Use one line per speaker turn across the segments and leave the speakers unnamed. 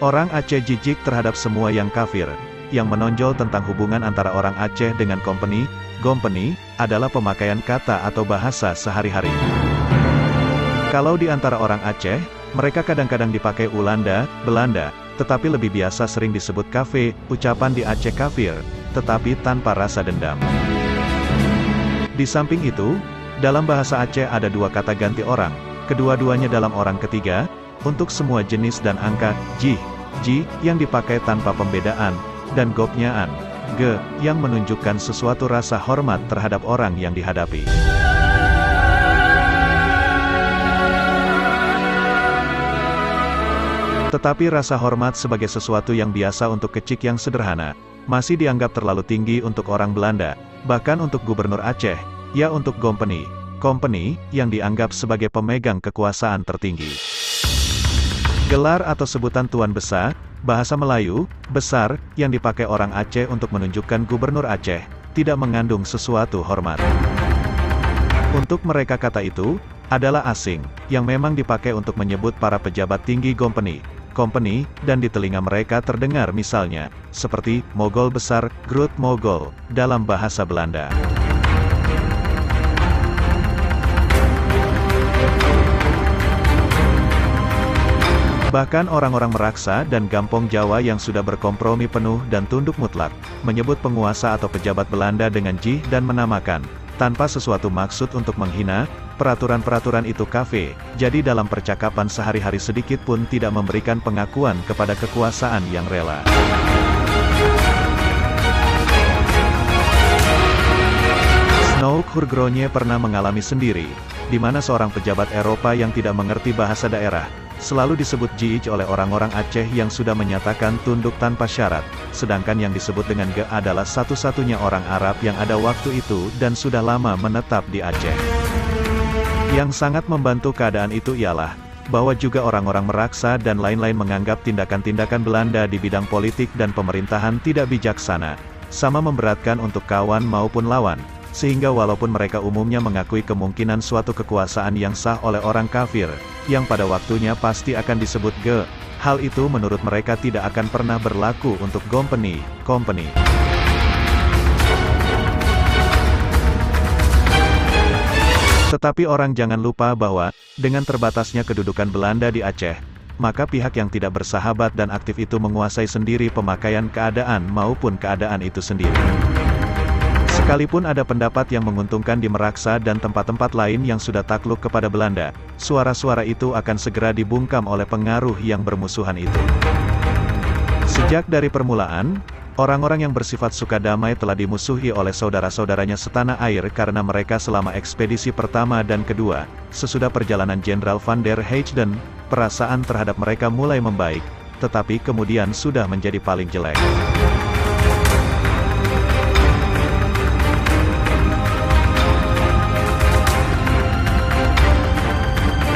Orang Aceh jijik terhadap semua yang kafir. Yang menonjol tentang hubungan antara orang Aceh dengan company, gompeni, adalah pemakaian kata atau bahasa sehari-hari. Kalau di antara orang Aceh, mereka kadang-kadang dipakai Ulanda, Belanda, tetapi lebih biasa sering disebut kafe, ucapan di Aceh kafir, tetapi tanpa rasa dendam. Di samping itu, dalam bahasa Aceh ada dua kata ganti orang, kedua-duanya dalam orang ketiga, untuk semua jenis dan angka, ji, yang dipakai tanpa pembedaan, dan gopnyaan, ge, yang menunjukkan sesuatu rasa hormat terhadap orang yang dihadapi. Tetapi rasa hormat sebagai sesuatu yang biasa untuk kecik yang sederhana, masih dianggap terlalu tinggi untuk orang Belanda, bahkan untuk gubernur Aceh, ya untuk company, yang dianggap sebagai pemegang kekuasaan tertinggi. Gelar atau sebutan Tuan Besar, bahasa Melayu, besar, yang dipakai orang Aceh untuk menunjukkan gubernur Aceh, tidak mengandung sesuatu hormat. Untuk mereka kata itu, adalah asing, yang memang dipakai untuk menyebut para pejabat tinggi company, dan di telinga mereka terdengar misalnya, seperti, Mogol besar, Groot Mogol, dalam bahasa Belanda. Bahkan orang-orang Meraksa dan Gampong Jawa yang sudah berkompromi penuh dan tunduk mutlak, menyebut penguasa atau pejabat Belanda dengan ji dan menamakan, tanpa sesuatu maksud untuk menghina, peraturan-peraturan itu kafe, jadi dalam percakapan sehari-hari sedikit pun tidak memberikan pengakuan kepada kekuasaan yang rela. Snouk Hurgronje pernah mengalami sendiri, di mana seorang pejabat Eropa yang tidak mengerti bahasa daerah, selalu disebut Jiij oleh orang-orang Aceh yang sudah menyatakan tunduk tanpa syarat, sedangkan yang disebut dengan Ge adalah satu-satunya orang Arab yang ada waktu itu dan sudah lama menetap di Aceh. Yang sangat membantu keadaan itu ialah, bahwa juga orang-orang Meraksa dan lain-lain menganggap tindakan-tindakan Belanda di bidang politik dan pemerintahan tidak bijaksana, sama memberatkan untuk kawan maupun lawan, sehingga walaupun mereka umumnya mengakui kemungkinan suatu kekuasaan yang sah oleh orang kafir, yang pada waktunya pasti akan disebut Ge, hal itu menurut mereka tidak akan pernah berlaku untuk company. Tetapi orang jangan lupa bahwa, dengan terbatasnya kedudukan Belanda di Aceh, maka pihak yang tidak bersahabat dan aktif itu menguasai sendiri pemakaian keadaan maupun keadaan itu sendiri. Sekalipun ada pendapat yang menguntungkan di Meraksa dan tempat-tempat lain yang sudah takluk kepada Belanda, suara-suara itu akan segera dibungkam oleh pengaruh yang bermusuhan itu. Sejak dari permulaan, orang-orang yang bersifat suka damai telah dimusuhi oleh saudara-saudaranya setanah air karena mereka selama ekspedisi pertama dan kedua, sesudah perjalanan Jenderal Van der Heijden, perasaan terhadap mereka mulai membaik, tetapi kemudian sudah menjadi paling jelek.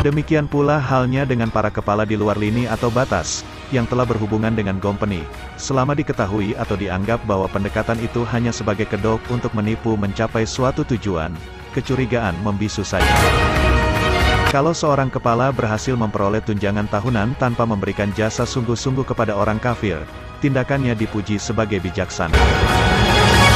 Demikian pula halnya dengan para kepala di luar lini atau batas, yang telah berhubungan dengan company, selama diketahui atau dianggap bahwa pendekatan itu hanya sebagai kedok untuk menipu mencapai suatu tujuan, kecurigaan membisu saja. Kalau seorang kepala berhasil memperoleh tunjangan tahunan tanpa memberikan jasa sungguh-sungguh kepada orang kafir, tindakannya dipuji sebagai bijaksana.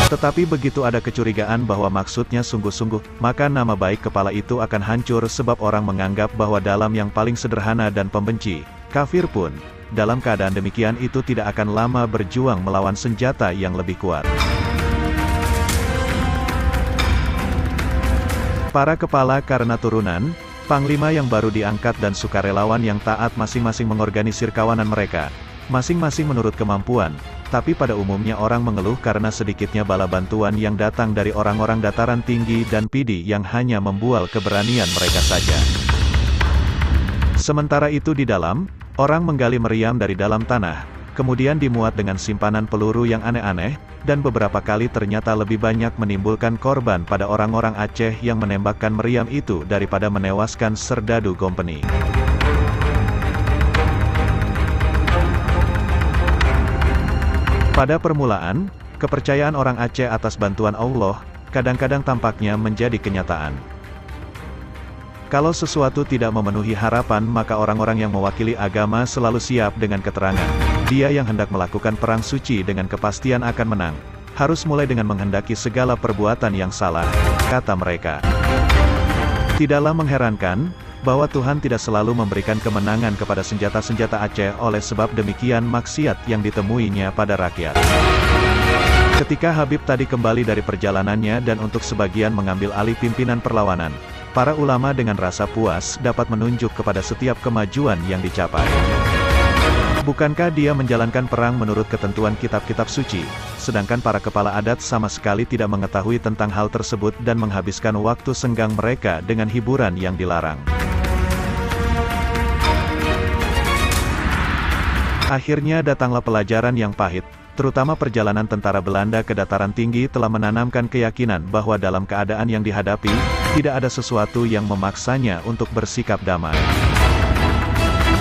Tetapi begitu ada kecurigaan bahwa maksudnya sungguh-sungguh, maka nama baik kepala itu akan hancur sebab orang menganggap bahwa dalam yang paling sederhana dan pembenci, kafir pun, dalam keadaan demikian itu tidak akan lama berjuang melawan senjata yang lebih kuat. Para kepala karena turunan, panglima yang baru diangkat dan sukarelawan yang taat masing-masing mengorganisir kawanan mereka, masing-masing menurut kemampuan, tapi pada umumnya orang mengeluh karena sedikitnya bala bantuan yang datang dari orang-orang dataran tinggi dan pidi yang hanya membual keberanian mereka saja. Sementara itu di dalam, orang menggali meriam dari dalam tanah, kemudian dimuat dengan simpanan peluru yang aneh-aneh, dan beberapa kali ternyata lebih banyak menimbulkan korban pada orang-orang Aceh yang menembakkan meriam itu daripada menewaskan serdadu company. Pada permulaan, kepercayaan orang Aceh atas bantuan Allah, kadang-kadang tampaknya menjadi kenyataan. Kalau sesuatu tidak memenuhi harapan maka orang-orang yang mewakili agama selalu siap dengan keterangan. Dia yang hendak melakukan perang suci dengan kepastian akan menang. Harus mulai dengan menghendaki segala perbuatan yang salah, kata mereka. Tidaklah mengherankan, bahwa Tuhan tidak selalu memberikan kemenangan kepada senjata-senjata Aceh oleh sebab demikian maksiat yang ditemuinya pada rakyat. Ketika Habib tadi kembali dari perjalanannya dan untuk sebagian mengambil alih pimpinan perlawanan, para ulama dengan rasa puas dapat menunjuk kepada setiap kemajuan yang dicapai. Bukankah dia menjalankan perang menurut ketentuan kitab-kitab suci, sedangkan para kepala adat sama sekali tidak mengetahui tentang hal tersebut dan menghabiskan waktu senggang mereka dengan hiburan yang dilarang. Akhirnya datanglah pelajaran yang pahit, terutama perjalanan tentara Belanda ke dataran tinggi telah menanamkan keyakinan bahwa dalam keadaan yang dihadapi, tidak ada sesuatu yang memaksanya untuk bersikap damai.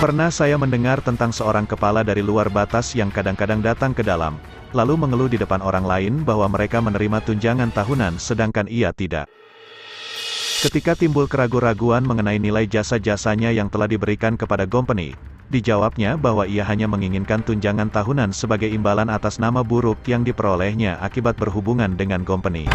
Pernah saya mendengar tentang seorang kepala dari luar batas yang kadang-kadang datang ke dalam, lalu mengeluh di depan orang lain bahwa mereka menerima tunjangan tahunan sedangkan ia tidak. Ketika timbul keraguan-raguan mengenai nilai jasa-jasanya yang telah diberikan kepada company, dijawabnya bahwa ia hanya menginginkan tunjangan tahunan sebagai imbalan atas nama buruk yang diperolehnya akibat berhubungan dengan company.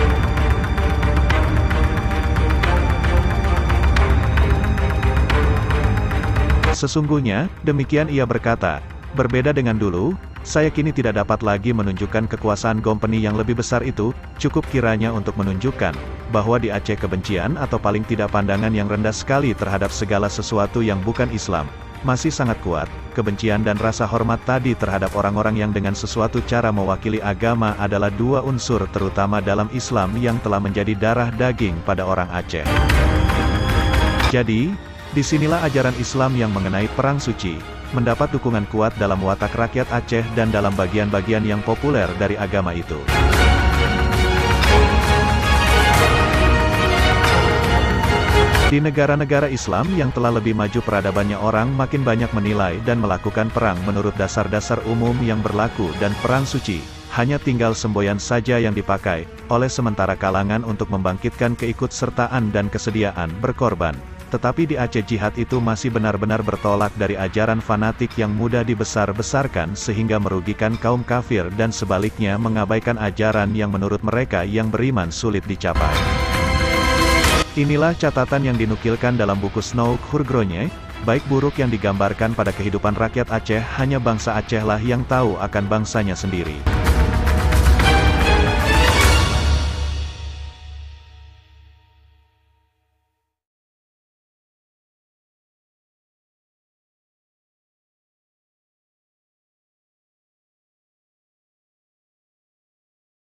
Sesungguhnya, demikian ia berkata, berbeda dengan dulu, saya kini tidak dapat lagi menunjukkan kekuasaan company yang lebih besar itu, cukup kiranya untuk menunjukkan, bahwa di Aceh kebencian atau paling tidak pandangan yang rendah sekali terhadap segala sesuatu yang bukan Islam, masih sangat kuat. Kebencian dan rasa hormat tadi terhadap orang-orang yang dengan sesuatu cara mewakili agama adalah dua unsur terutama dalam Islam yang telah menjadi darah daging pada orang Aceh. Jadi, disinilah ajaran Islam yang mengenai perang suci, mendapat dukungan kuat dalam watak rakyat Aceh dan dalam bagian-bagian yang populer dari agama itu. Di negara-negara Islam yang telah lebih maju peradabannya orang makin banyak menilai dan melakukan perang menurut dasar-dasar umum yang berlaku dan perang suci, hanya tinggal semboyan saja yang dipakai, oleh sementara kalangan untuk membangkitkan keikutsertaan dan kesediaan berkorban. Tetapi di Aceh jihad itu masih benar-benar bertolak dari ajaran fanatik yang mudah dibesar-besarkan sehingga merugikan kaum kafir dan sebaliknya mengabaikan ajaran yang menurut mereka yang beriman sulit dicapai. Inilah catatan yang dinukilkan dalam buku Snouk Hurgronje, baik buruk yang digambarkan pada kehidupan rakyat Aceh hanya bangsa Aceh lah yang tahu akan bangsanya sendiri.